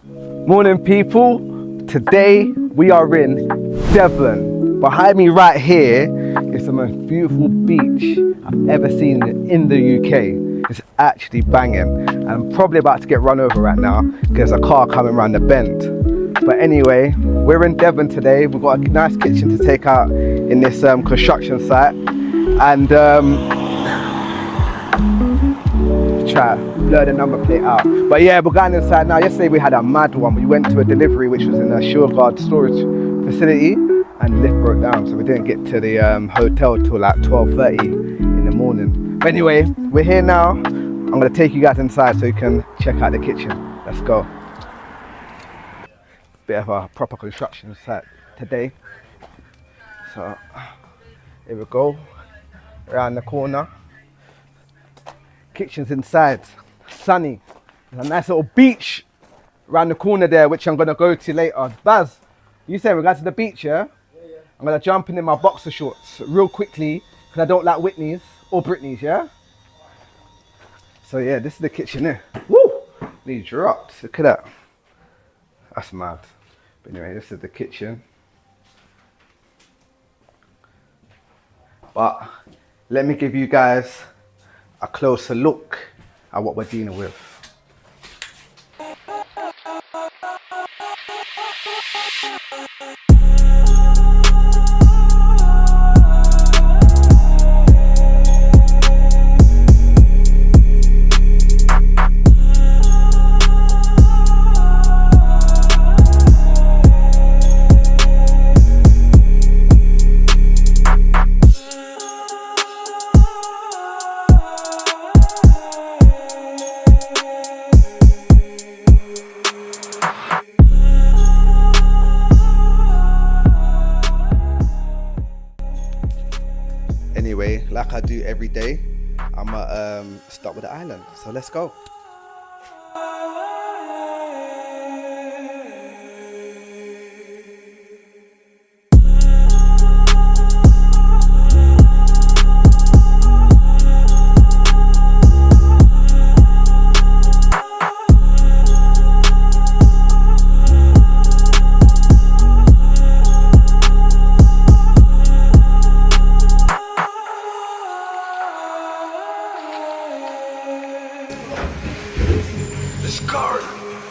Morning people, today we are in Devon. Behind me right here is the most beautiful beach I've ever seen in the UK. It's actually banging. I'm probably about to get run over right now because there's a car coming around the bend. But anyway, we're in Devon today. We've got a nice kitchen to take out in this construction site. And try blur the number plate out. But yeah, we're going inside now. Yesterday we had a mad one. We went to a delivery which was in a Shieldguard storage facility and the lift broke down, so we didn't get to the hotel till like 12:30 in the morning. But anyway, we're here now. I'm going to take you guys inside so you can check out the kitchen. Let's go. Bit of a proper construction site today. So here we go. Around the corner. Kitchen's inside, sunny. There's a nice little beach around the corner there, which I'm gonna go to later. Baz, you saying we're going to the beach, yeah? Yeah. I'm gonna jump in my boxer shorts real quickly because I don't like Whitney's or Britney's, yeah? So yeah, this is the kitchen here. Woo! These dropped. Look at that. That's mad. But anyway, this is the kitchen. But let me give you guys a closer look at what we're dealing with. Anyway, like I do every day, I'm gonna start with the island. So let's go.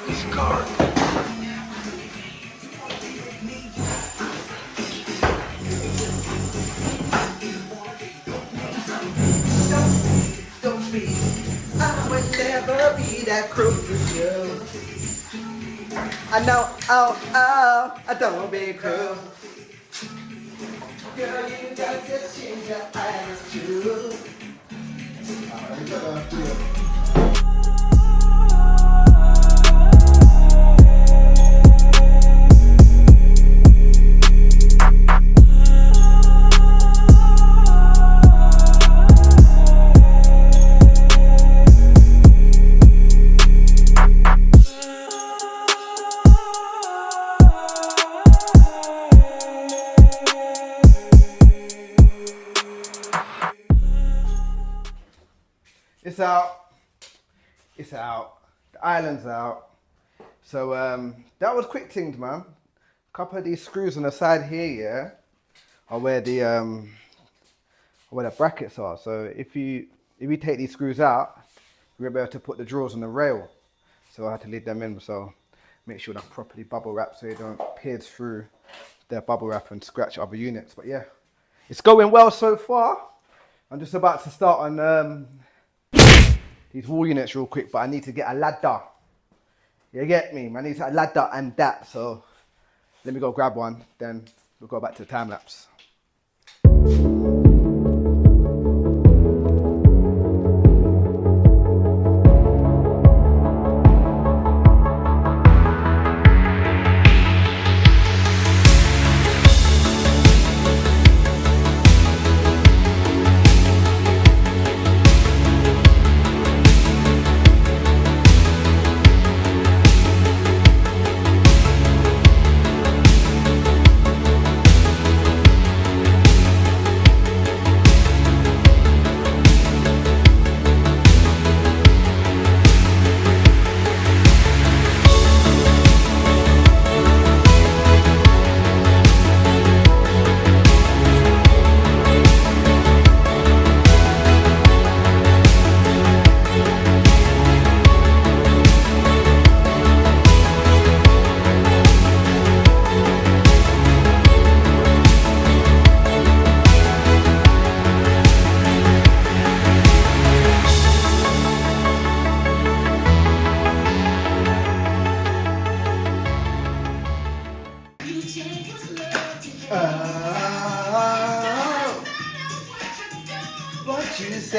Discard. Don't be, I would never be that cruel with you. I know, I don't be cruel. Girl, you got to change your eyes too. It's out. The island's out. So that was quick things, man. A couple of these screws on the side here, yeah, are where the brackets are. So if you take these screws out, you'll be able to put the drawers on the rail. So I had to leave them in. So make sure they're properly bubble wrapped so you don't pierce through their bubble wrap and scratch other units. But yeah, it's going well so far. I'm just about to start on these wall units real quick, but I need to get a ladder. You get me? I need a ladder and that. So let me go grab one, then we'll go back to the time lapse.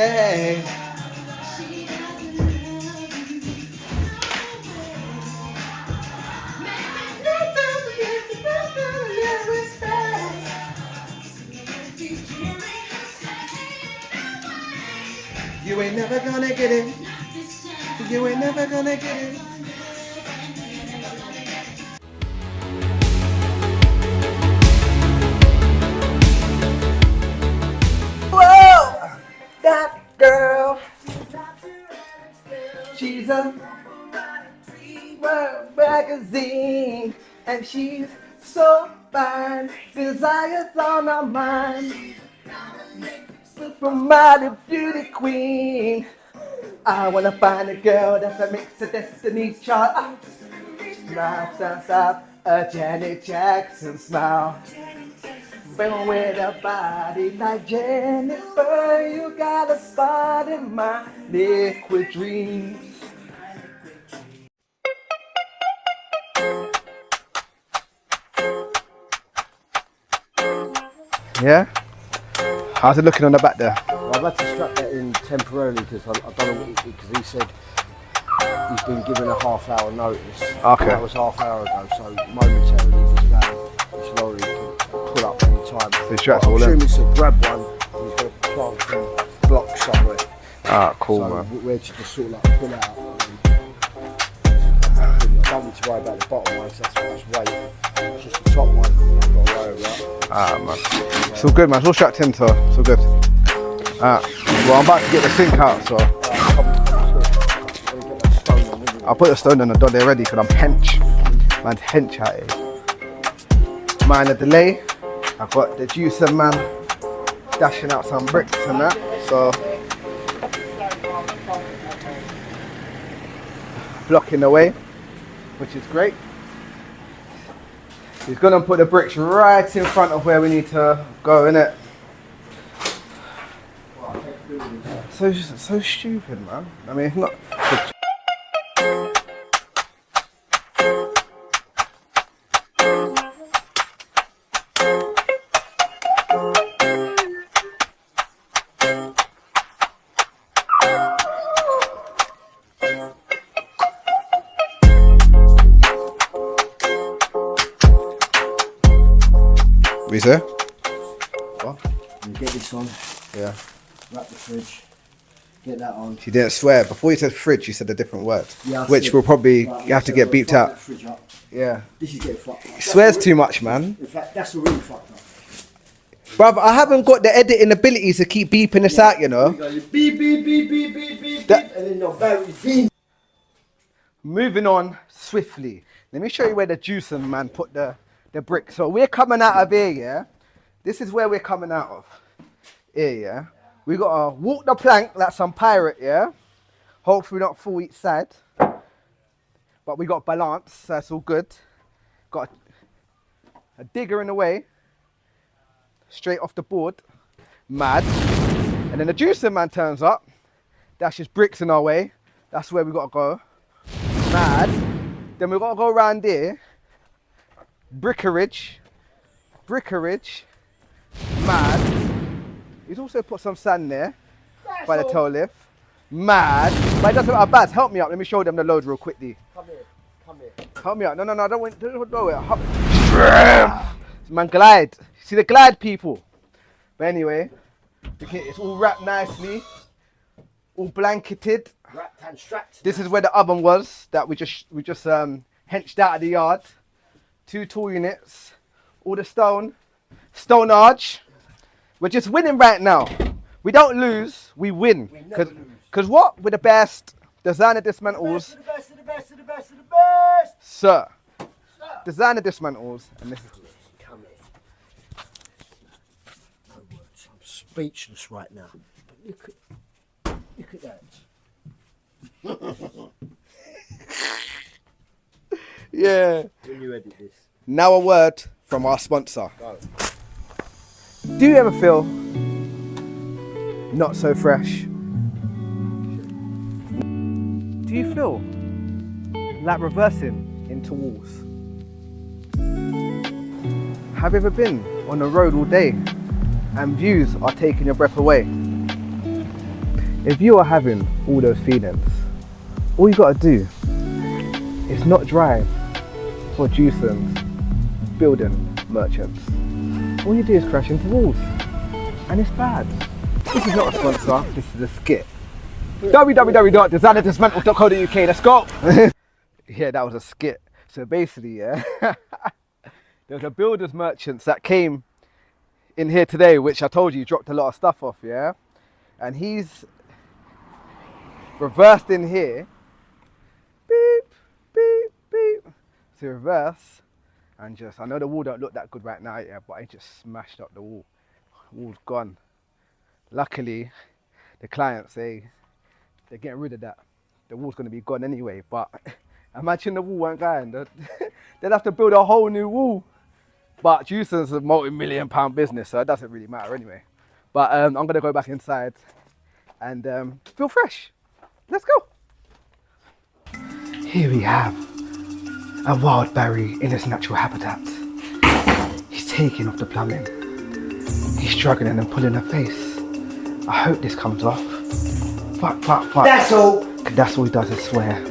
way. You ain't never gonna get it. You ain't never gonna get it. Whoa! That girl. She's a World magazine. And she's so fine. Desire's on her mind. From my beauty queen. I wanna find a girl that's a mix of Destiny's Child. Smile, a Janet Jackson smile. Born with a body like Jennifer, you got a spot in my liquid dreams. Yeah? How's it looking on the back there? Well, I've had to strap that in temporarily because I don't know what because he said he's been given a half-hour notice. Okay. That was half hour ago, so momentarily this van, this lorry can pull up any time. So he straps all in? I'm assuming it's a grab one and he's got to plant some blocks somewhere. Ah, cool, so man. we're just sort of like pull out. I don't need to worry about the bottom one, so that's much weight. It's just the top one I've got to worry about. Ah, man. It's all good, man. It's all strapped in, so it's all good. Well, I'm about to get the sink out, so I'll put the stone on the dolly already because I'm hench. Man's hench out here. Mind the delay. I've got the Jewson man dashing out some bricks and that, so blocking the way, which is great. He's gonna put the bricks right in front of where we need to go, innit? So stupid, man. I mean, it's not. We say? What? You get this on. Yeah. Wrap the fridge. Get that on. She didn't swear. Before you said fridge, you said a different word. Yeah, which will probably you have to get beeped out. That fridge up. Yeah. This is getting fucked up. He swears too much, man. In fact, that's really fucked up. Bruv, I haven't got the editing abilities to keep beeping this out, you know. You go, beep, beep, beep, beep, beep, beep, That- beep, and then your battery's beep. Moving on swiftly. Let me show you where the Jewson man put the brick. So we're coming out of here, yeah? This is where we're coming out of. Here, yeah? We gotta walk the plank like some pirate, yeah? Hopefully not fall each side. But we got balance, so that's all good. Got a digger in the way. Straight off the board. Mad. And then the Jewson man turns up. That's just bricks in our way. That's where we gotta go. Mad. Then we gotta go around here. Brickerage. Mad. He's also put some sand there by the toe lift. Mad. But it doesn't matter. Baz, help me out. Let me show them the load real quickly. Come here. Help me out. No, I don't want to do it. Man, glide. See the glide, people. But anyway, it's all wrapped nicely. All blanketed. Wrapped and strapped. This is where the oven was that we just henched out of the yard. 2 tall units. All the stone arch. We're just winning right now. We don't lose, we win. Because what? We're the best. Designer Dismantles. The best. Sir. Designer Dismantles. And this is. Come here. No words. I'm speechless right now. But look at that. Yeah. When you edit this. Now a word from our sponsor. Go. Do you ever feel not so fresh? Do you feel like reversing into walls? Have you ever been on the road all day and views are taking your breath away? If you are having all those feelings, all you gotta do is not drive for Jewson's building merchants. All you do is crash into walls, and it's bad. This is not a sponsor, this is a skit. www.designerdismantle.co.uk, let's go! Yeah, that was a skit. So basically, yeah, there was a builder's merchants that came in here today, which I told you dropped a lot of stuff off, yeah? And he's reversed in here. Beep, beep, beep. So reverse, and just, I know the wall don't look that good right now, yeah, but I just smashed up the wall. The wall's gone. Luckily, the clients say they're getting rid of that. The wall's gonna be gone anyway, but imagine the wall weren't going. They'd have to build a whole new wall. But Jewson's a multi-million-pound business, so it doesn't really matter anyway. But I'm gonna go back inside and feel fresh. Let's go. Here we have a wild berry in its natural habitat. He's taking off the plumbing. He's struggling and pulling her face. I hope this comes off. Fuck, fuck, fuck. That's all. That's all he does is swear.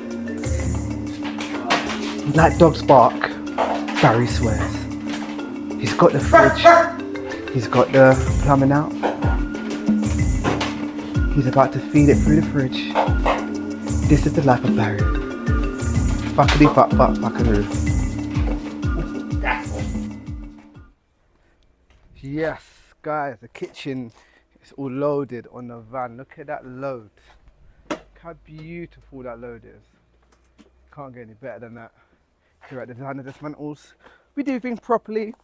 Like dogs bark, Barry swears. He's got the fridge. He's got the plumbing out. He's about to feed it through the fridge. This is the life of Barry. Fuckity fuck fuck fuckaroo. Yes, guys, the kitchen is all loaded on the van. Look at that load. Look how beautiful that load is. Can't get any better than that. Here at the Design and Dismantles, we do things properly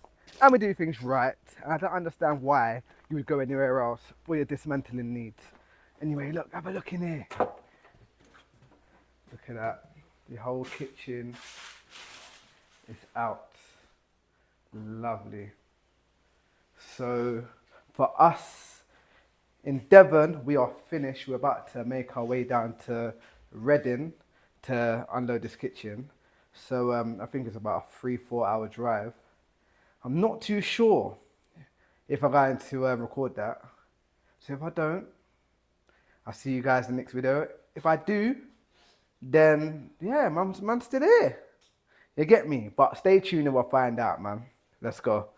and we do things right. And I don't understand why you would go anywhere else for your dismantling needs. Anyway, look, have a look in here. Look at that. The whole kitchen is out. Lovely. So for us in Devon, we are finished. We're about to make our way down to Reading to unload this kitchen. So I think it's about a 3-4 hour drive. I'm not too sure if I'm going to record that. So if I don't, I'll see you guys in the next video. If I do, then yeah, man's still here. You get me? But stay tuned and we'll find out, man. Let's go.